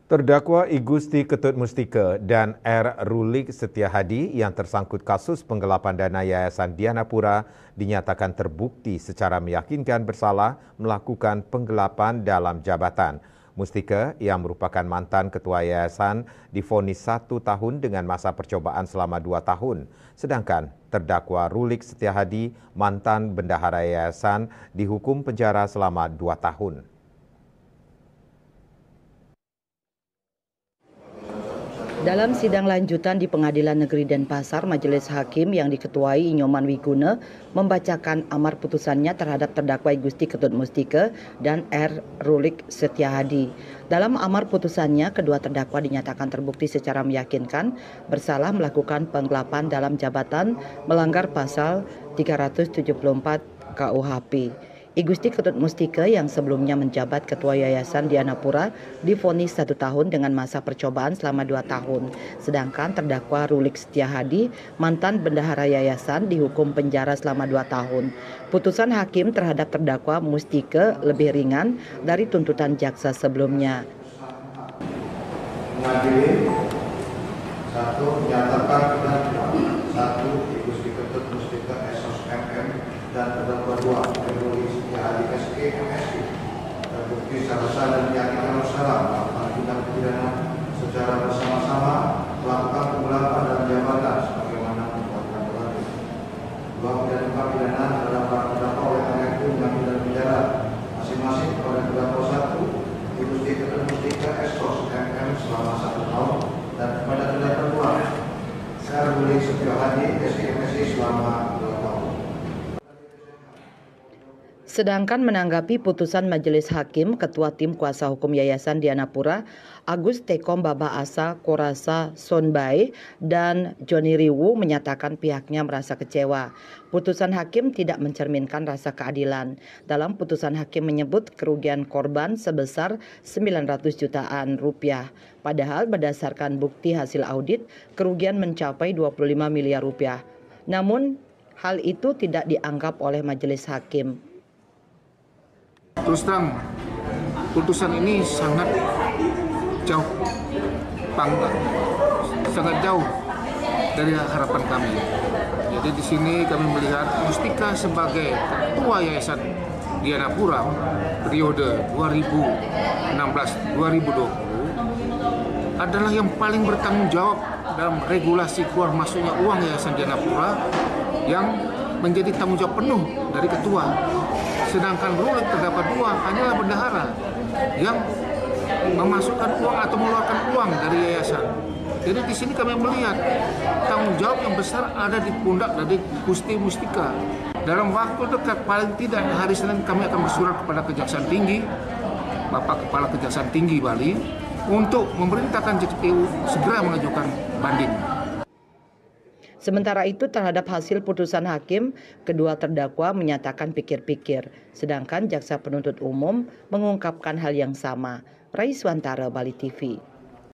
Terdakwa I Gusti Ketut Mustika dan R. Rulik Setiahadi yang tersangkut kasus penggelapan dana Yayasan Dianapura dinyatakan terbukti secara meyakinkan bersalah melakukan penggelapan dalam jabatan. Mustika yang merupakan mantan ketua yayasan divonis 1 tahun dengan masa percobaan selama 2 tahun. Sedangkan terdakwa Rulik Setiahadi, mantan bendahara yayasan, dihukum penjara selama 2 tahun. Dalam sidang lanjutan di Pengadilan Negeri Denpasar, Majelis Hakim yang diketuai Nyoman Wiguna membacakan amar putusannya terhadap terdakwa I Gusti Ketut Mustika dan R. Rulik Setiahadi. Dalam amar putusannya, kedua terdakwa dinyatakan terbukti secara meyakinkan bersalah melakukan penggelapan dalam jabatan melanggar pasal 374 KUHP. I Gusti Ketut Mustika yang sebelumnya menjabat Ketua Yayasan Dianapura divonis 1 tahun dengan masa percobaan selama 2 tahun. Sedangkan terdakwa Rulik Setiahadi, mantan bendahara yayasan, dihukum penjara selama 2 tahun. Putusan hakim terhadap terdakwa Mustika lebih ringan dari tuntutan jaksa sebelumnya. Mengadili 1. Menyatakan dan 1. I Gusti Ketut Mustika SOS MM dan terdakwa 2 Setiahadi SK MSI terbukti secara sah dan meyakinkan bersalah melakukan tindak pidana secara bersama-sama melakukan penggelapan dalam jabatan sebagaimana ditetapkan berlaku. 2. Menjatuhkan pidana terhadap para terdakwa oleh karena itu dengan penjara masing-masing kepada terdakwa 1 I Gusti Ketut Mustika SOS MM selama 1 tahun dan kepada terdakwa 2 R. Rulik Setiahadi SK MSI selama 2 tahun. Sedangkan menanggapi putusan Majelis Hakim, Ketua Tim Kuasa Hukum Yayasan Dianapura, Agus Tekom Baba Asa Korasa Sonbai dan Joni Riwu menyatakan pihaknya merasa kecewa. Putusan hakim tidak mencerminkan rasa keadilan. Dalam putusan hakim menyebut kerugian korban sebesar 900 jutaan rupiah. Padahal berdasarkan bukti hasil audit, kerugian mencapai 25 miliar rupiah. Namun, hal itu tidak dianggap oleh Majelis Hakim. Terus terang, putusan ini sangat jauh dari harapan kami. Jadi di sini kami melihat Mustika sebagai ketua Yayasan Dianapura periode 2016-2020 adalah yang paling bertanggung jawab dalam regulasi keluar masuknya uang Yayasan Dianapura yang menjadi tanggung jawab penuh dari ketua. Sedangkan Rulik terdapat 2 hanyalah bendahara yang memasukkan uang atau mengeluarkan uang dari yayasan. Jadi di sini kami melihat tanggung jawab yang besar ada di pundak dari Gusti Mustika. Dalam waktu dekat, paling tidak hari Senin kami akan bersurat kepada Kejaksaan Tinggi, Bapak Kepala Kejaksaan Tinggi Bali, untuk memerintahkan JKPU segera mengajukan banding. Sementara itu terhadap hasil putusan hakim, kedua terdakwa menyatakan pikir-pikir, sedangkan jaksa penuntut umum mengungkapkan hal yang sama. Raiswantara, Bali TV.